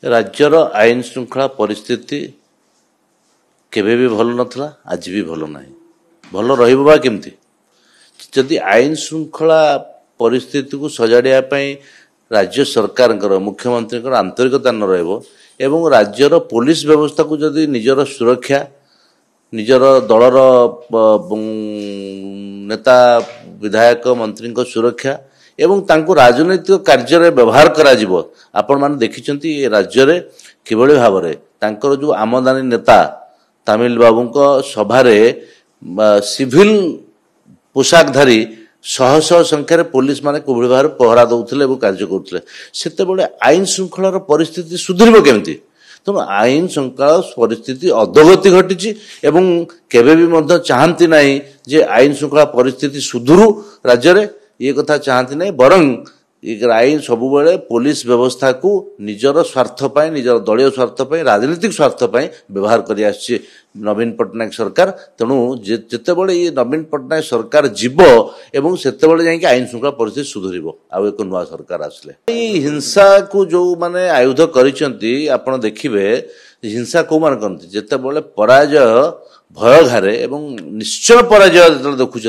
राज्यर आईन श्रृंखला परिस्थिति केबे भी भल नथला आज भी भल नाही भल रहिबो बा केमती जदि आईन श्रृंखला परिस्थिति को सजाड़िया पई राज्य सरकार मुख्यमंत्री आंतरिकता न रहबो एवं राज्यर पुलिस व्यवस्था को जदि निजर सुरक्षा निजर दलर नेता विधायक मंत्री सुरक्षा एवं तांको राजनैतिक कार्य व्यवहार करा जिवो आपण माने देखिचंती ए राज्य रे किबळे भाबरे तांकर जो आमदानी नेता तमिल बाबूंको सभारे सिविल पोशाकधारी शह शह संख्यार पुलिस माने किबळे भाबरे पहरा दउथिले एवं कार्य करुथिले सेते बेले आईन श्रृंखलार परिस्थिति सुधरिबो केमती तेणु आईन श्रृंखला परिस्थिति अधोगति घटी एवं केबे भी मध्य चाहती नहीं जे आईन श्रृंखला परिस्थिति सुधरू राज्य रे ये कथा चाहती नहीं बरं आईन सबुबले पुलिस व्यवस्था को निजर स्वार्थ पाई निजर दलीय स्वार्थ पाई राजनीतिक स्वार्थ पाई व्यवहार करि आछि नवीन पट्टनायक सरकार तेणु जेते बळे ये नवीन पट्टनायक सरकार जीव एवं सेते बळे जाई आईन श्रृंखला परिस्थिति सुधरिबो आ एक नुआ सरकार आसले हिंसा को जो माने आयुध करिसंती आपण देखिबे हिंसा को मान करती जेते बळे पराजय भय घारे एवं निश्चय पराजय जो देखुं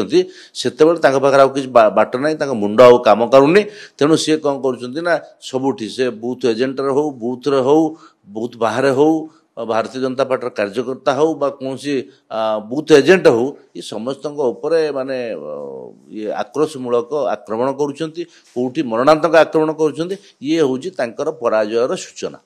सेते पाखे किसी बाट ना मुंड आ कम करूनी तेणु सी कौन कर सबुठी से बूथ एजेंट हो बूथ रे हो बूथ बाहर हो भारतीय जनता पार्टी कार्यकर्ता हो कौन बूथ एजेंट हो ये समस्त माने ये आक्रोशमूलक आक्रमण करुँच कौटी मरणांतक आक्रमण करुँच ये हूँ पराजयर सूचना।